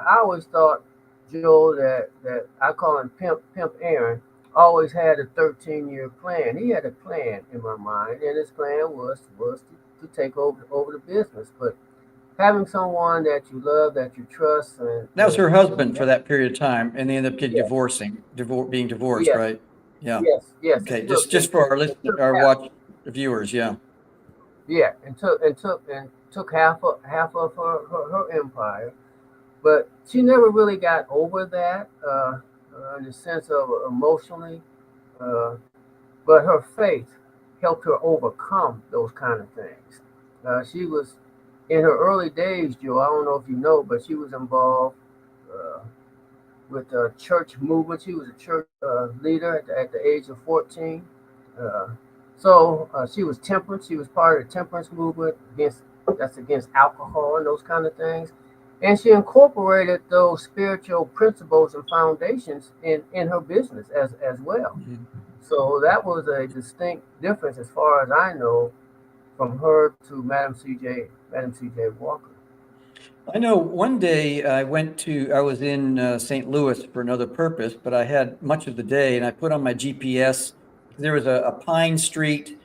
Speaker 4: I always thought, Joel, that I call him Pimp Aaron, always had a 13-year plan. He had a plan in my mind, and his plan was to take over the business. But having someone that you love, that you trust, and
Speaker 2: That was her husband for that period of time, and they ended up getting being divorced,
Speaker 4: yes,
Speaker 2: right? Yeah.
Speaker 4: yes.
Speaker 2: Okay, just for our listeners, our viewers, yeah.
Speaker 4: Yeah, and took half of her empire, but she never really got over that in the sense of emotionally. But her faith helped her overcome those kind of things. She was in her early days, Joe. I don't know if you know, but she was involved with the church movement. She was a church leader at the age of 14. So she was temperance. She was part of the temperance movement against alcohol and those kind of things. And she incorporated those spiritual principles and foundations in her business as well. Mm-hmm. So that was a distinct difference, as far as I know, from her to Madam C.J. Walker.
Speaker 2: I know one day I was in St. Louis for another purpose, but I had much of the day, and I put on my GPS. There was a Pine Street.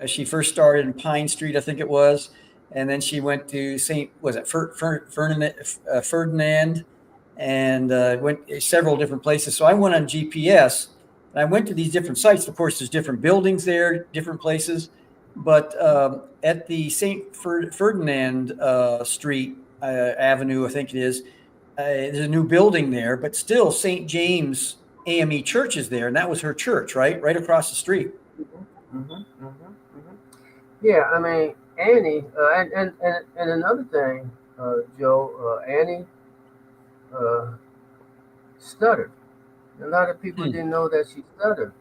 Speaker 2: She first started in Pine Street, I think it was, and then she went to Ferdinand, and went several different places. So I went on GPS, and I went to these different sites. Of course, there's different buildings there, different places, but at the St. Ferdinand Street Avenue, I think it is, there's a new building there, but still St. James AME Church is there, and that was her church, right across the street.
Speaker 4: Yeah, I mean, Annie, and another thing, Joe, Annie stuttered. A lot of people didn't know that she stuttered,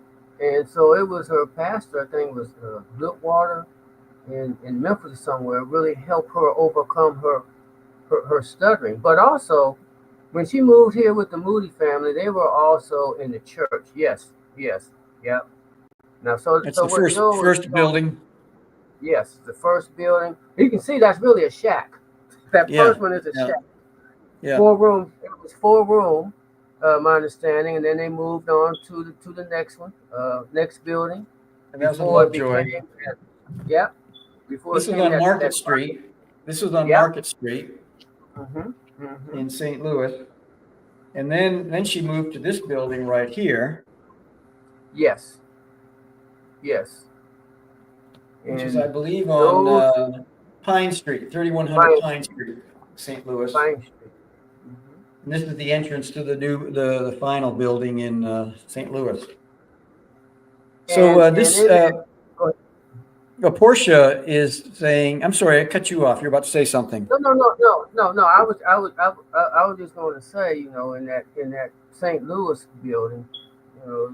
Speaker 4: and so it was her pastor, I think it was Blitwater in Memphis somewhere, really helped her overcome her stuttering. But also, when she moved here with the Moody family, they were also in the church. Yes. Now,
Speaker 2: It's the first building.
Speaker 4: Yes, the first building. You can see that's really a shack. That first one is a shack.
Speaker 2: Yeah.
Speaker 4: 4 rooms. It was 4 room, my understanding, and then they moved on to the next one, next building.
Speaker 2: And that was in
Speaker 4: Before it
Speaker 2: Lovejoy.
Speaker 4: became, yeah, before
Speaker 2: This
Speaker 4: it
Speaker 2: was
Speaker 4: came
Speaker 2: on
Speaker 4: that
Speaker 2: Market
Speaker 4: that
Speaker 2: Street. This was on
Speaker 4: yeah.
Speaker 2: Market Street in St. Louis. And then she moved to this building right here,
Speaker 4: Yes, yes,
Speaker 2: which is,
Speaker 4: and
Speaker 2: I believe, on
Speaker 4: those
Speaker 2: Pine Street, 3100
Speaker 4: Pine
Speaker 2: Pine Street, St. Louis.
Speaker 4: Pine Street.
Speaker 2: And this is the entrance to the final building in St. Louis. So
Speaker 4: And
Speaker 2: this
Speaker 4: in that, go ahead.
Speaker 2: Portia is saying, I'm sorry, I cut you off. You're about to say something.
Speaker 4: No. I was just going to say, in that St. Louis building,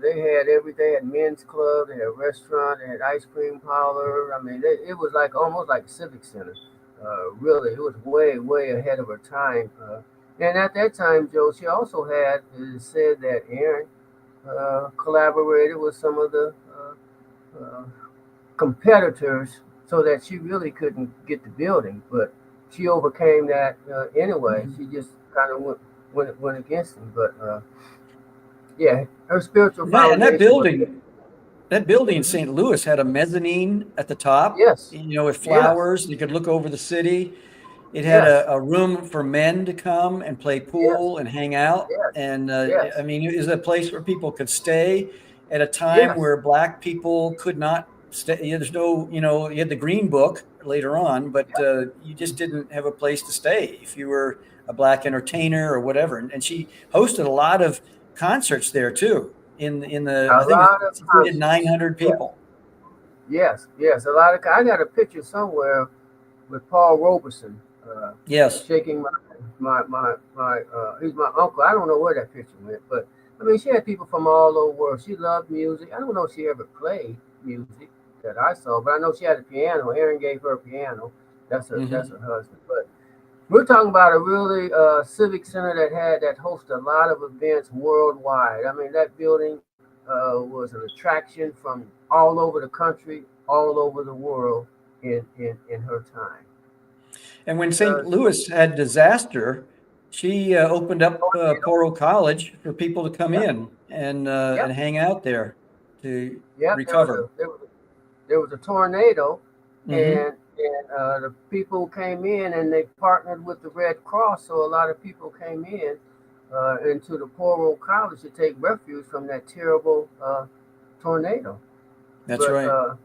Speaker 4: they had everything. They had men's club, they had a restaurant, they had ice cream parlor. I mean, it was like almost like a civic center. Really, it was way ahead of her time. And at that time, Joe, she also had said that Aaron collaborated with some of the competitors so that she really couldn't get the building, but she overcame that anyway. She just kind of went against him, but yeah, her spiritual
Speaker 2: And
Speaker 4: foundation
Speaker 2: that
Speaker 4: was,
Speaker 2: building in St. Louis had a mezzanine at the top,
Speaker 4: yes,
Speaker 2: with
Speaker 4: yes,
Speaker 2: flowers. You could look over the city. It had
Speaker 4: yes,
Speaker 2: a room for men to come and play
Speaker 4: yes,
Speaker 2: pool and hang out.
Speaker 4: yes,
Speaker 2: And
Speaker 4: yes,
Speaker 2: I mean, it was a place where people could stay at a time
Speaker 4: yes,
Speaker 2: where Black people could not stay. There's no, you had the Green Book later on, but you just didn't have a place to stay if you were a Black entertainer or whatever. And she hosted a lot of concerts there too. I
Speaker 4: a
Speaker 2: think
Speaker 4: lot of
Speaker 2: it seated
Speaker 4: concerts.
Speaker 2: 900
Speaker 4: Yes,
Speaker 2: people.
Speaker 4: yes, a lot of. I got a picture somewhere with Paul Robeson
Speaker 2: Yes.
Speaker 4: shaking he's my uncle. I don't know where that picture went, but I mean, she had people from all over the world. She loved music. I don't know if she ever played music that I saw, but I know she had a piano. Aaron gave her a piano. That's her husband. But we're talking about a really civic center that hosted a lot of events worldwide. I mean, that building was an attraction from all over the country, all over the world in her time.
Speaker 2: And when St.
Speaker 4: Because
Speaker 2: Louis had disaster, she opened up
Speaker 4: tornado,
Speaker 2: Poro College for people to come
Speaker 4: yep,
Speaker 2: in and
Speaker 4: yep,
Speaker 2: hang out there to
Speaker 4: yep.
Speaker 2: recover.
Speaker 4: There was a tornado,
Speaker 2: Hmm.
Speaker 4: and the people came in and they partnered with the Red Cross, so a lot of people came in into the Poro College to take refuge from that terrible tornado.
Speaker 2: That's
Speaker 4: But
Speaker 2: right.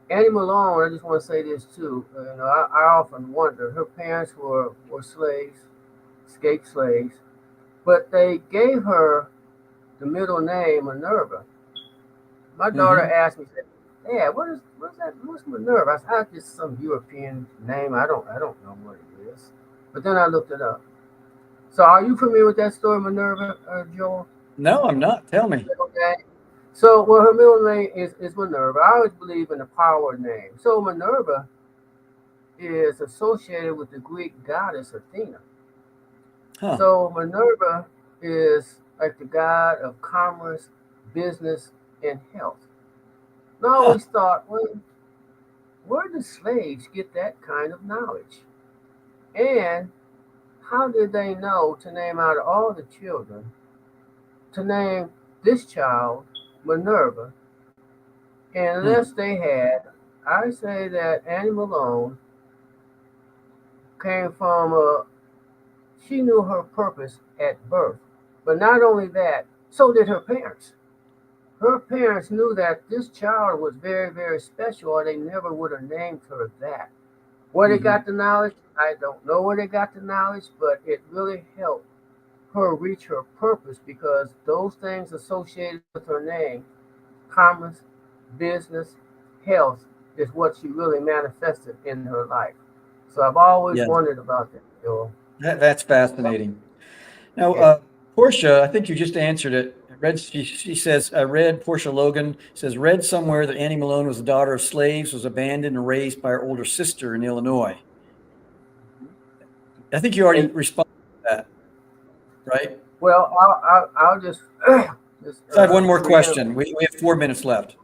Speaker 4: Annie Malone, I just want to say this too. I often wonder. Her parents were slaves, escaped slaves, but they gave her the middle name Minerva. My daughter
Speaker 2: Hmm.
Speaker 4: asked me, said, "Dad, what's that? What's Minerva?" I said, "Ah, just some European name. I don't know what it is." But then I looked it up. So, are you familiar with that story, Minerva, Joel?
Speaker 2: No, I'm not. Tell me.
Speaker 4: Middle name? So, well, her middle name is Minerva. I always believe in the power of name. So, Minerva is associated with the Greek goddess Athena.
Speaker 2: Huh.
Speaker 4: So, Minerva is like the god of commerce, business, and health. And I
Speaker 2: Huh.
Speaker 4: always thought, well, where did slaves get that kind of knowledge? And how did they know to name out of all the children, to name this child Minerva? And
Speaker 2: Hmm.
Speaker 4: unless they had, I say that Annie Malone came from she knew her purpose at birth. But not only that, so did her parents. Her parents knew that this child was very special, or they never would have named her that. Where they
Speaker 2: Hmm.
Speaker 4: got the knowledge, I don't know where they got the knowledge, but it really helped her reach her purpose because those things associated with her name, commerce, business, health, is what she really manifested in her life. So I've always
Speaker 2: Yeah,
Speaker 4: wondered about that, Joel.
Speaker 2: that's fascinating. Now,
Speaker 4: Yeah.
Speaker 2: Portia, I think you just answered it. She says, I read, Portia Logan says, read somewhere that Annie Malone was the daughter of slaves, was abandoned and raised by her older sister in Illinois. I think you already
Speaker 4: And
Speaker 2: responded to that, right?
Speaker 4: well, I'll just just
Speaker 2: So I have one more
Speaker 4: reiterate.
Speaker 2: question. We have 4 minutes left.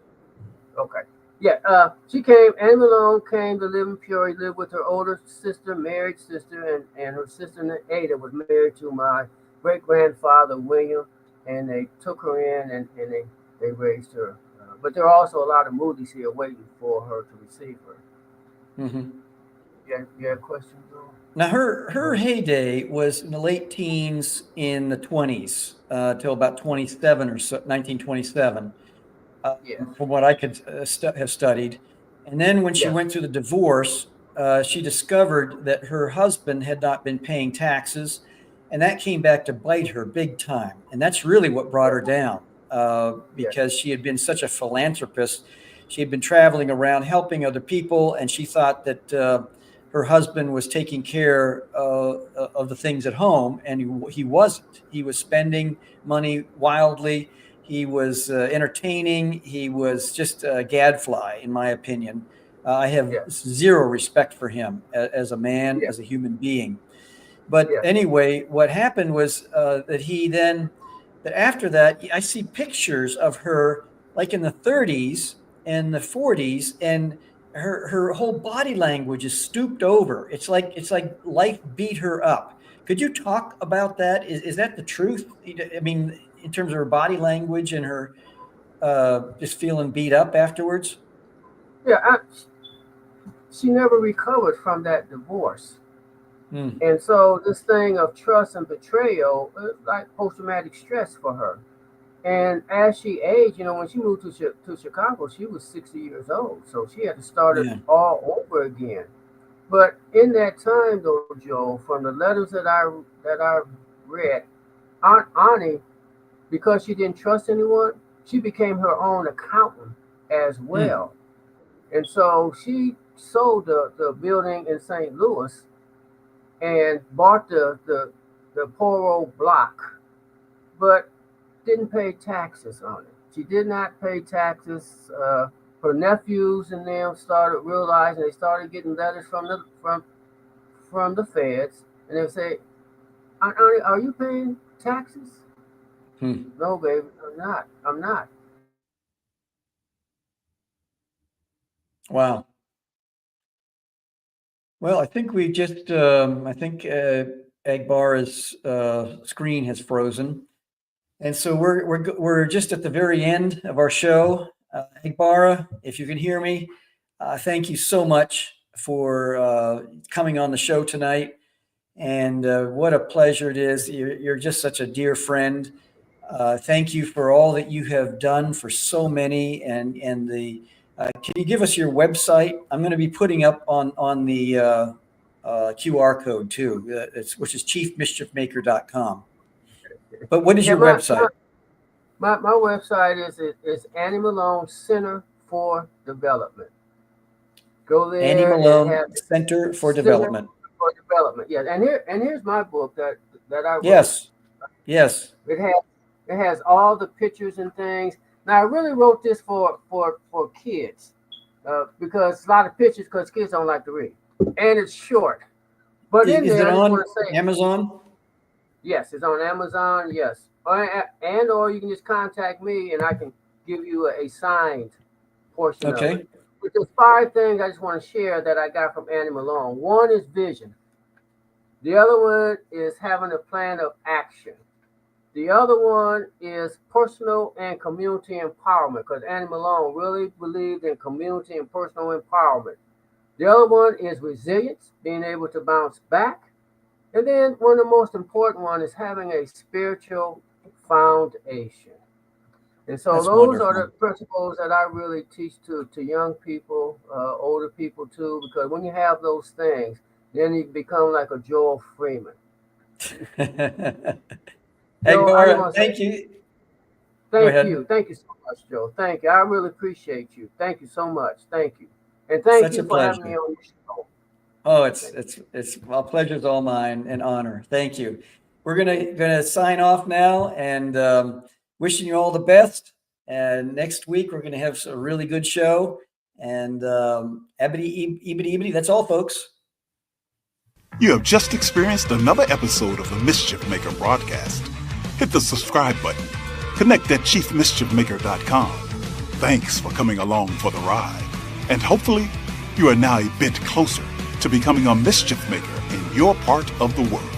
Speaker 4: Okay. Yeah. She came. Anne Malone came to live in Peoria. Lived with her older sister, married sister, and her sister Ada was married to my great-grandfather, William, and they took her in and they raised her. But there are also a lot of movies here waiting for her to receive her.
Speaker 2: Mm-hmm.
Speaker 4: You have a question, Bill?
Speaker 2: Now, her heyday was in the late teens, in the 20s, till about 27 or so, 1927,
Speaker 4: Yes.
Speaker 2: from what I could have studied. And then when she
Speaker 4: Yes.
Speaker 2: went through the divorce, she discovered that her husband had not been paying taxes, and that came back to bite her big time. And that's really what brought her down, because she had been such a philanthropist. She had been traveling around helping other people, and she thought that her husband was taking care of the things at home, and he wasn't. He was spending money wildly. He was entertaining. He was just a gadfly, in my opinion. I have zero respect for him as a man, as a human being. But anyway, what happened was that after that, I see pictures of her like in the 30s and the 40s, and her whole body language is stooped over. It's like life beat her up. Could you talk about that? Is that the truth? I mean, in terms of her body language and her just feeling beat up afterwards?
Speaker 4: Yeah, she never recovered from that divorce. And so this thing of trust and betrayal is like post-traumatic stress for her. And as she aged, when she moved to Chicago, she was 60 years old. So she had to start it all over again. But in that time, though, Joe, from the letters that I read, Aunt Annie, because she didn't trust anyone, she became her own accountant as well. And so she sold the building in St. Louis and bought the poor old block, but didn't pay taxes on it. She did not pay taxes. Her nephews and them started realizing, they started getting letters from the feds, and they would say, "Are you paying taxes?" No, baby, I'm not.
Speaker 2: Wow. Well, I think we just, Agbara's screen has frozen. And so we're just at the very end of our show. Agbara, if you can hear me, thank you so much for coming on the show tonight. And what a pleasure it is. You're just such a dear friend. Thank you for all that you have done for so many. And can you give us your website? I'm going to be putting up on the QR code too, which is chiefmischiefmaker.com. But what is your website?
Speaker 4: My website is Annie Malone Center for Development. Go there.
Speaker 2: Annie Malone Center for Development.
Speaker 4: For Development, yes. And here's my book that I wrote.
Speaker 2: Yes.
Speaker 4: It has all the pictures and things. Now I really wrote this for kids because a lot of pictures, because kids don't like to read, and it's short. But
Speaker 2: is it on Amazon?
Speaker 4: Yes, it's on Amazon. Yes, or you can just contact me and I can give you a signed portion of it. But there's 5 things I just want to share that I got from Annie Malone. One is vision. The other one is having a plan of action. The other one is personal and community empowerment, because Annie Malone really believed in community and personal empowerment. The other one is resilience, being able to bounce back. And then one of the most important one is having a spiritual foundation. And so
Speaker 2: That's
Speaker 4: those
Speaker 2: wonderful.
Speaker 4: are the principles that I really teach to young people, older people too, because when you have those things, then you become like a Joel Freeman.
Speaker 2: Agbara, thank you.
Speaker 4: Thank you so much, Joe. Thank you. I really appreciate you. Thank you so much. Thank you. And thank you for having me on your show.
Speaker 2: Oh, it's well, pleasure's all mine, and honor. Thank you. We're gonna sign off now, and wishing you all the best. And next week we're gonna have a really good show. And ebony, that's all, folks.
Speaker 1: You have just experienced another episode of the Mischief Maker broadcast. Hit the subscribe button. Connect at chiefmischiefmaker.com. Thanks for coming along for the ride. And hopefully you are now a bit closer to becoming a mischief maker in your part of the world.